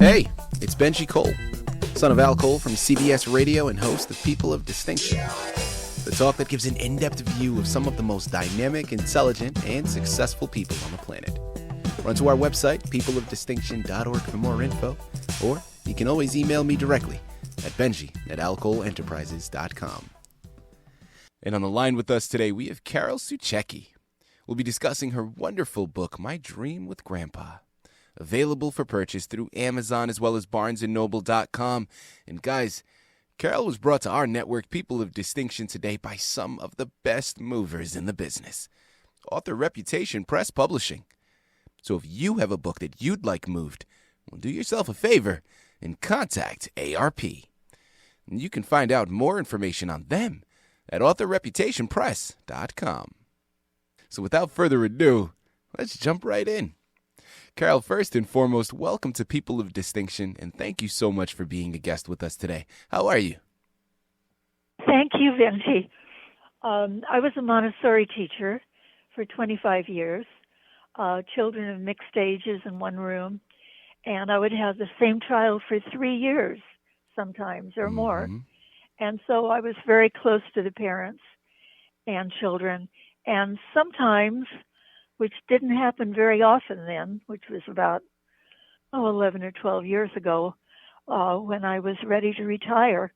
Hey, it's Benji Cole, son of Al Cole from CBS Radio and host of People of Distinction, the talk that gives an in-depth view of some of the most dynamic, intelligent, and successful people on the planet. Run to our website, peopleofdistinction.org for more info, or you can always email me directly at benji@alcoleenterprises.com. And on the line with us today, we have Carol Suchecki. We'll be discussing her wonderful book, My Dream with Grandpa. Available for purchase through Amazon as well as barnesandnoble.com. And guys, Carol was brought to our network, People of Distinction, today by some of the best movers in the business. Author Reputation Press Publishing. So if you have a book that you'd like moved, well, do yourself a favor and contact ARP. And you can find out more information on them at authorreputationpress.com. So without further ado, let's jump right in. Carol, first and foremost, welcome to People of Distinction, and thank you so much for being a guest with us today. How are you? Thank you, Benji. I was a Montessori teacher for 25 years, children of mixed ages in one room, and I would have the same child for 3 years sometimes or more. And so I was very close to the parents and children, and sometimes, which didn't happen very often then, which was about 11 or 12 years ago, when I was ready to retire,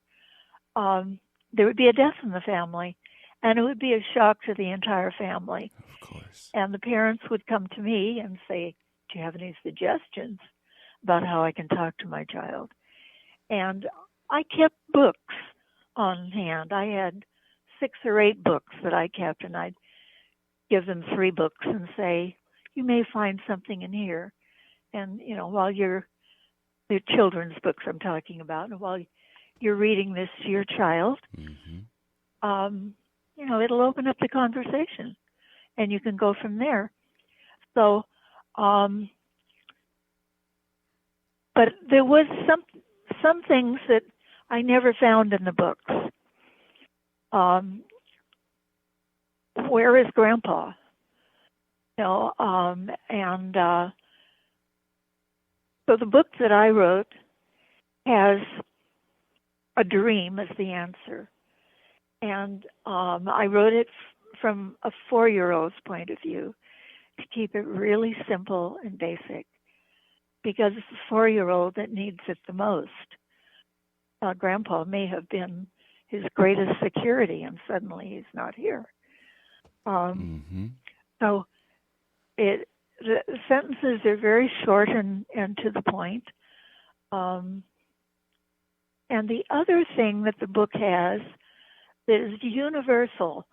there would be a death in the family, and it would be a shock to the entire family. Of course. And the parents would come to me and say, do you have any suggestions about how I can talk to my child? And I kept books on hand. I had 6 or 8 books that I kept, and I'd give them 3 books and say, you may find something in here. And, while the children's books I'm talking about, and while you're reading this to your child, it'll open up the conversation and you can go from there. So, but there was some things that I never found in the books. Where is Grandpa? So the book that I wrote has a dream as the answer. And I wrote it from a 4-year-old's point of view to keep it really simple and basic, because it's the 4-year-old that needs it the most. Grandpa may have been his greatest security, and suddenly he's not here. So the sentences are very short and to the point. And the other thing that the book has that is universal,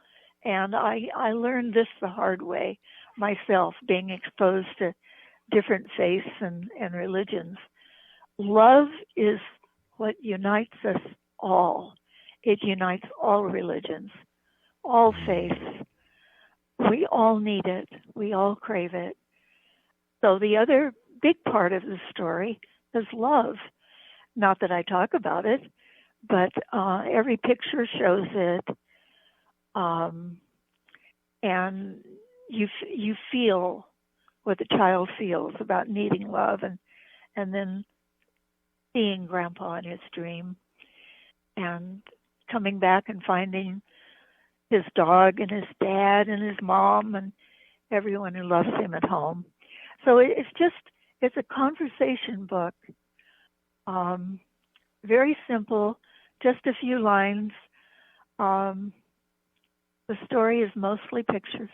and I learned this the hard way myself, being exposed to different faiths and religions. Love is what unites us all. It unites all religions, all faiths. We all need it. We all crave it. So the other big part of the story is love. Not that I talk about it, but every picture shows it. And you feel what the child feels about needing love, and then seeing Grandpa in his dream and coming back and finding his dog and his dad and his mom and everyone who loves him at home. So it's a conversation book. Very simple, just a few lines. The story is mostly pictures.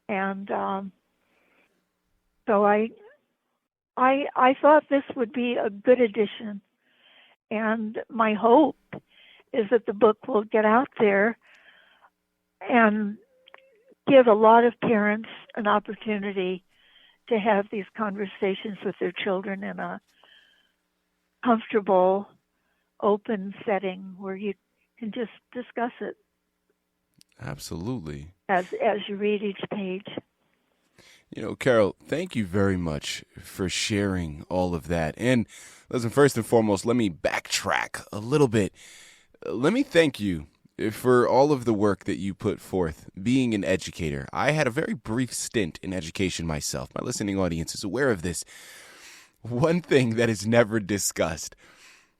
And so I thought this would be a good addition. And my hope is that the book will get out there and give a lot of parents an opportunity to have these conversations with their children in a comfortable, open setting where you can just discuss it. Absolutely. As you read each page. Carol, thank you very much for sharing all of that. And listen, first and foremost, let me backtrack a little bit. Let me thank you for all of the work that you put forth being an educator. I had a very brief stint in education myself. My listening audience is aware of this. One thing that is never discussed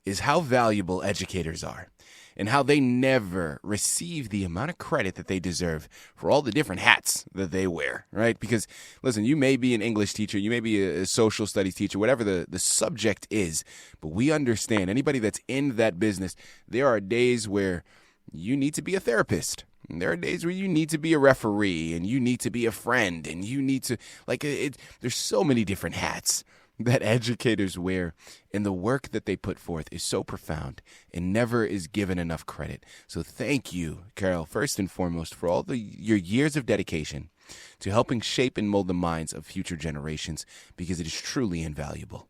is how valuable educators are and how they never receive the amount of credit that they deserve for all the different hats that they wear, right? Because, listen, you may be an English teacher, you may be a social studies teacher, whatever the subject is, but we understand, anybody that's in that business, there are days where you need to be a therapist. And there are days where you need to be a referee and you need to be a friend and you need to, there's so many different hats that educators wear, and the work that they put forth is so profound and never is given enough credit. So thank you, Carol, first and foremost, for all your years of dedication to helping shape and mold the minds of future generations, because it is truly invaluable.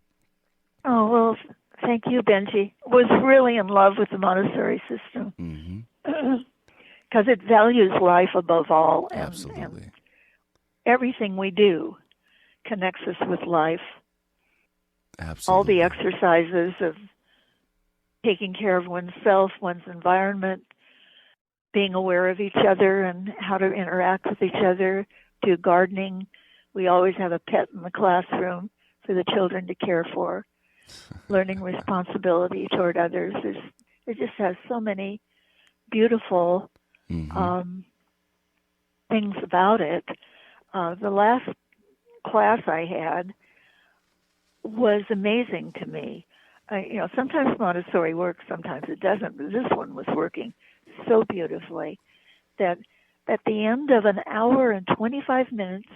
Oh, well, thank you, Benji. Was really in love with the Montessori system because it values life above all. Absolutely. And everything we do connects us with life. Absolutely. All the exercises of taking care of oneself, one's environment, being aware of each other and how to interact with each other, to gardening. We always have a pet in the classroom for the children to care for. Learning responsibility toward others. It just has so many beautiful things about it. The last class I had was amazing to me. Sometimes Montessori works, sometimes it doesn't, but this one was working so beautifully that at the end of an hour and 25 minutes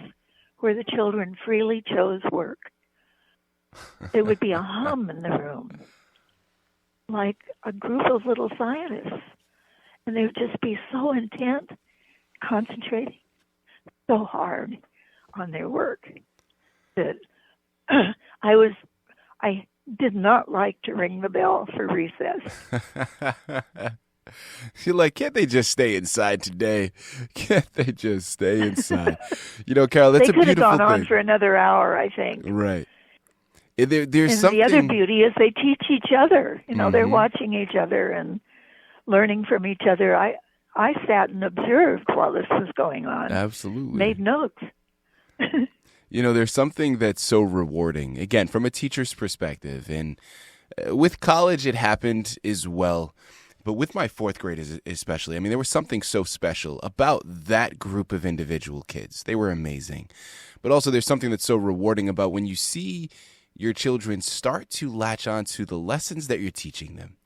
where the children freely chose work, there would be a hum in the room, like a group of little scientists, and they would just be so intent, concentrating so hard on their work that I did not like to ring the bell for recess. You're like, can't they just stay inside today? Can't they just stay inside? Carol, that's a beautiful thing. They could have gone on for another hour, I think. Right. There's and something. The other beauty is they teach each other. They're watching each other and learning from each other. I sat and observed while this was going on. Absolutely. Made notes. There's something that's so rewarding, again, from a teacher's perspective. And with college, it happened as well. But with my fourth grade especially, there was something so special about that group of individual kids. They were amazing. But also there's something that's so rewarding about when you see your children start to latch on to the lessons that you're teaching them.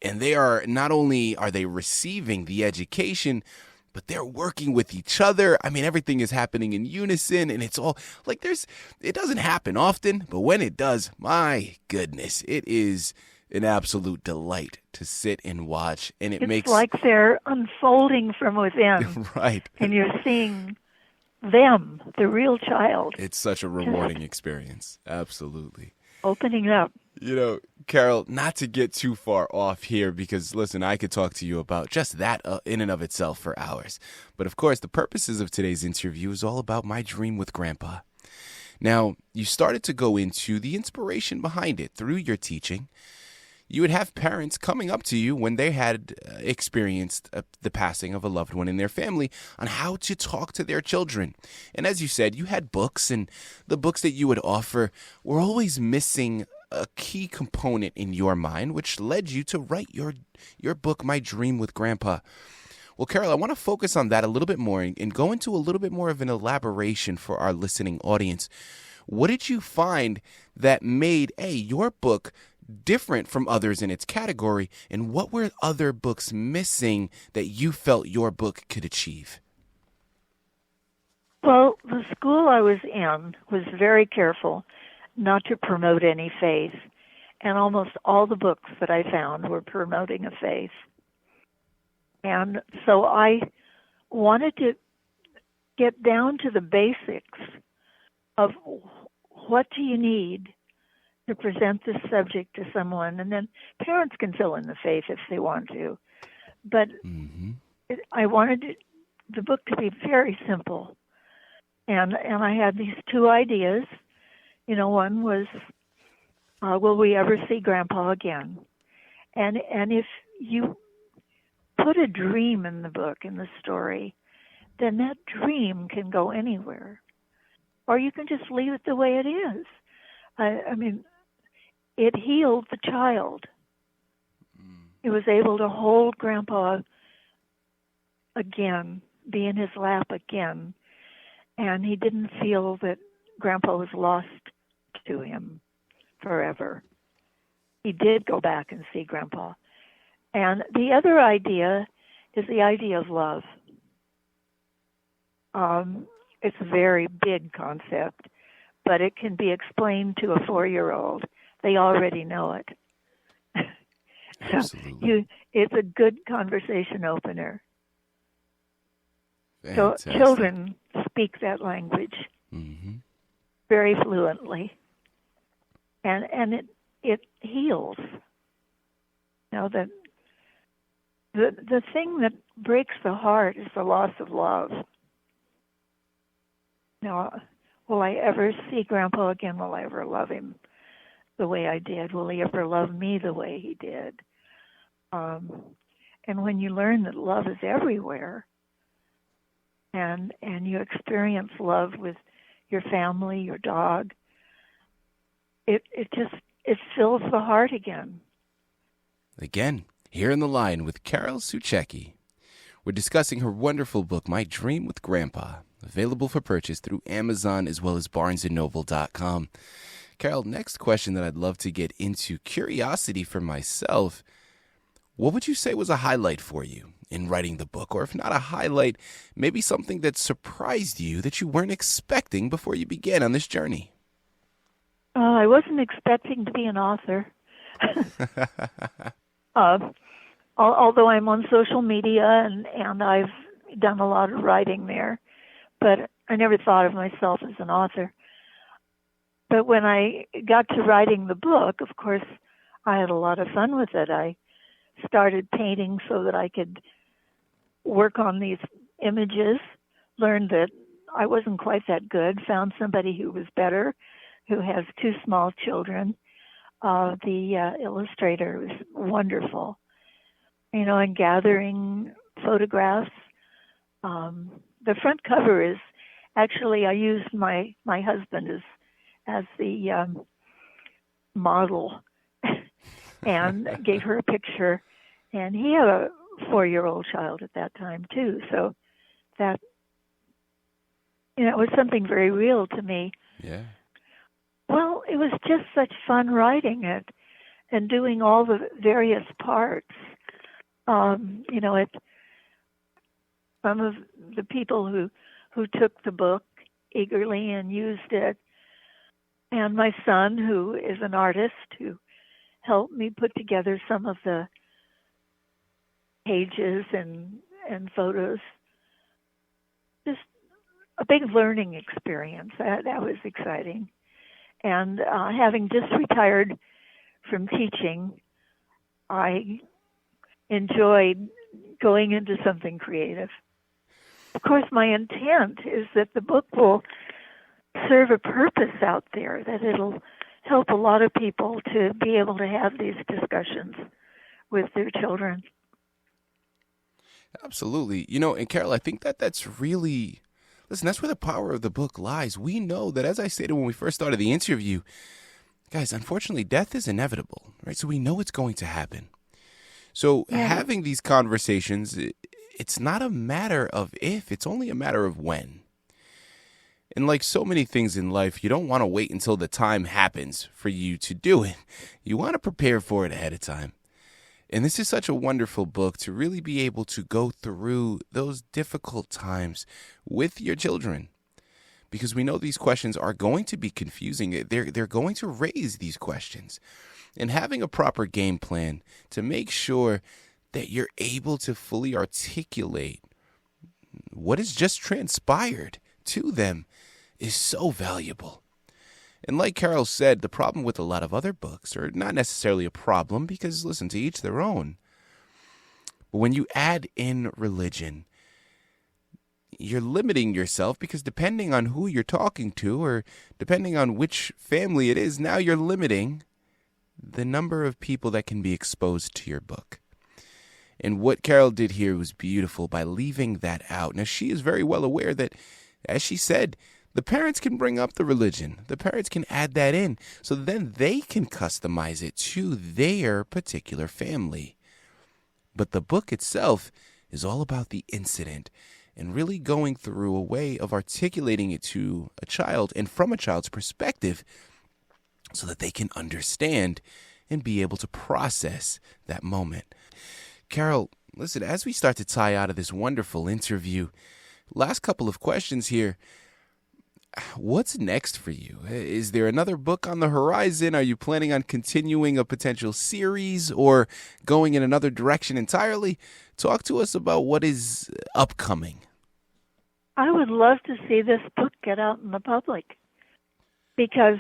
And they are, not only are they receiving the education, but they're working with each other. Everything is happening in unison, and it's all it doesn't happen often, but when it does, my goodness, it is an absolute delight to sit and watch. And it's like they're unfolding from within. Right. And you're seeing them, the real child. It's such a rewarding experience. Absolutely. Opening up. Carol, not to get too far off here, because, listen, I could talk to you about just that in and of itself for hours. But, of course, the purposes of today's interview is all about My Dream with Grandpa. Now, you started to go into the inspiration behind it through your teaching. You would have parents coming up to you when they had experienced the passing of a loved one in their family on how to talk to their children. And as you said, you had books, and the books that you would offer were always missing a key component in your mind, which led you to write your book, My Dream with Grandpa. Well, Carol, I want to focus on that a little bit more and go into a little bit more of an elaboration for our listening audience. What did you find that made, your book different from others in its category, and what were other books missing that you felt your book could achieve? Well, the school I was in was very careful not to promote any faith, and almost all the books that I found were promoting a faith. And so I wanted to get down to the basics of what do you need to present this subject to someone, and then parents can fill in the faith if they want to. But I wanted the book to be very simple, and I had these two ideas. One was, will we ever see Grandpa again? And if you put a dream in the book, in the story, then that dream can go anywhere, or you can just leave it the way it is. I mean, it healed the child. He was able to hold Grandpa again, be in his lap again, and he didn't feel that Grandpa was lost to him forever. He did go back and see Grandpa. And the other idea is the idea of love. It's a very big concept, but it can be explained to a 4-year-old. They already know it. Absolutely. It's a good conversation opener. Fantastic. So children speak that language very fluently, and it heals. Now that the thing that breaks the heart is the loss of love. Now, will I ever see Grandpa again? Will I ever love him the way I did? Will he ever love me the way he did? And when you learn that love is everywhere, and you experience love with your family, your dog, it fills the heart again. Again, here in the line with Carol Sucheki. We're discussing her wonderful book, My Dream with Grandpa, available for purchase through Amazon as well as BarnesandNoble.com. Carol, next question that I'd love to get into, curiosity for myself. What would you say was a highlight for you in writing the book? Or if not a highlight, maybe something that surprised you that you weren't expecting before you began on this journey? I wasn't expecting to be an author. Although I'm on social media and I've done a lot of writing there, but I never thought of myself as an author. But when I got to writing the book, of course, I had a lot of fun with it. I started painting so that I could work on these images, learned that I wasn't quite that good, found somebody who was better, who has 2 small children. The illustrator was wonderful, and gathering photographs. The front cover is actually, I used my husband as the model and gave her a picture. And he had a 4-year-old child at that time, too. So that, it was something very real to me. Yeah. Well, it was just such fun writing it and doing all the various parts. Some of the people who took the book eagerly and used it, and my son, who is an artist, who helped me put together some of the pages and photos. Just a big learning experience. That was exciting. And having just retired from teaching, I enjoyed going into something creative. Of course, my intent is that the book will serve a purpose out there, that it'll help a lot of people to be able to have these discussions with their children. Absolutely. And Carol, I think that's really, listen, that's where the power of the book lies. We know that, as I stated when we first started the interview, guys, unfortunately, death is inevitable, right? So we know it's going to happen. So having these conversations, it's not a matter of if, it's only a matter of when. And like so many things in life, you don't want to wait until the time happens for you to do it. You want to prepare for it ahead of time. And this is such a wonderful book to really be able to go through those difficult times with your children. Because we know these questions are going to be confusing. They're going to raise these questions. And having a proper game plan to make sure that you're able to fully articulate what has just transpired to them is so valuable. And like Carol said, the problem with a lot of other books, or not necessarily a problem, because listen, to each their own. But when you add in religion, you're limiting yourself, because depending on who you're talking to, or depending on which family it is, now you're limiting the number of people that can be exposed to your book. And what Carol did here was beautiful by leaving that out. Now, she is very well aware that, as she said, The parents can bring up the religion. The parents can add that in, so then they can customize it to their particular family. But the book itself is all about the incident and really going through a way of articulating it to a child and from a child's perspective so that they can understand and be able to process that moment. Carol, listen, as we start to tie out of this wonderful interview, last couple of questions here. What's next for you? Is there another book on the horizon? Are you planning on continuing a potential series or going in another direction entirely? Talk to us about what is upcoming. I would love to see this book get out in the public, because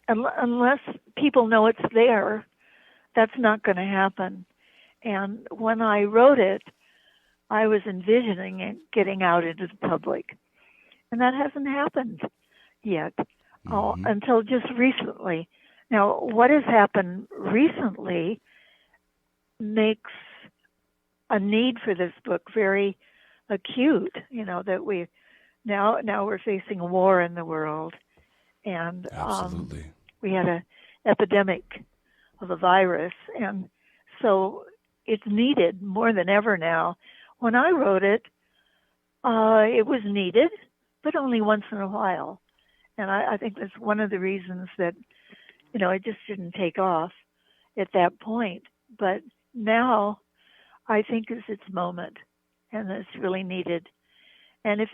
unless people know it's there, that's not going to happen. And when I wrote it, I was envisioning it getting out into the public. And that hasn't happened yet until just recently. Now, what has happened recently makes a need for this book very acute. You know, that we now we're facing a war in the world, and Absolutely. We had an epidemic of a virus, and so it's needed more than ever now. When I wrote it, it was needed, but only once in a while. And I think that's one of the reasons that, you know, it just didn't take off at that point. But now I think it's its moment, and it's really needed. And if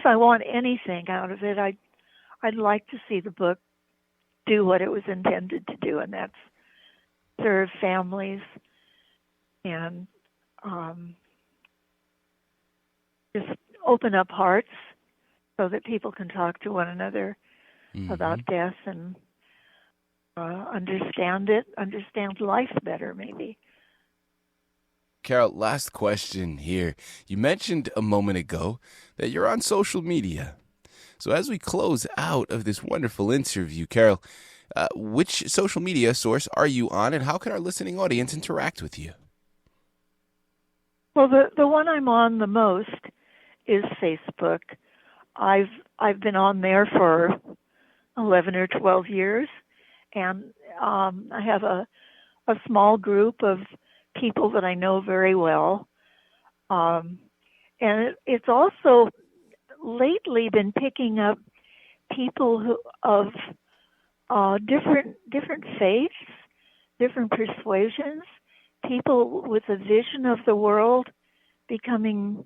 I want anything out of it, I'd like to see the book do what it was intended to do, and that's serve families and just open up hearts so that people can talk to one another about death and understand life better, maybe. Carol, last question here. You mentioned a moment ago that you're on social media. So as we close out of this wonderful interview, Carol, which social media source are you on, and how can our listening audience interact with you? Well, the one I'm on the most is Facebook. I've been on there for 11 or 12 years, and I have a small group of people that I know very well. And it's also lately been picking up people who of different faiths, different persuasions, people with a vision of the world becoming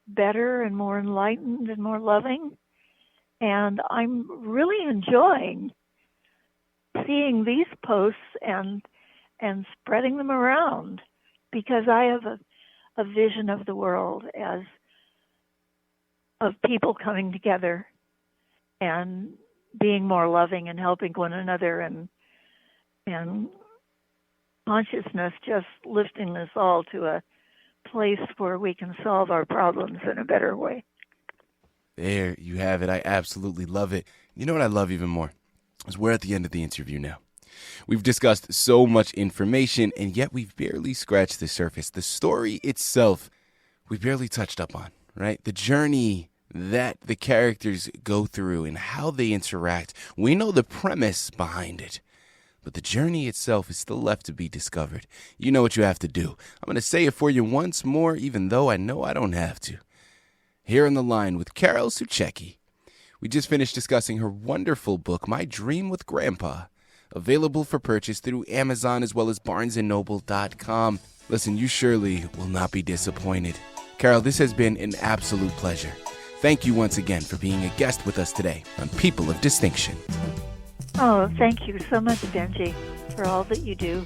better and more enlightened and more loving. And I'm really enjoying seeing these posts and spreading them around, because I have a vision of the world as of people coming together and being more loving and helping one another, and consciousness just lifting us all to a place where we can solve our problems in a better way. There you have it. I absolutely love it. You know what I love even more is we're at the end of the interview now. We've discussed so much information, and yet we've barely scratched the surface. The story itself, we barely touched up on, right? The journey that the characters go through and how they interact. We know the premise behind it, but the journey itself is still left to be discovered. You know what you have to do. I'm going to say it for you once more, even though I know I don't have to. Here on the line with Carol Sucheki. We just finished discussing her wonderful book, My Dream with Grandpa, available for purchase through Amazon as well as barnesandnoble.com. Listen, you surely will not be disappointed. Carol, this has been an absolute pleasure. Thank you once again for being a guest with us today on People of Distinction. Oh, thank you so much, Benji, for all that you do.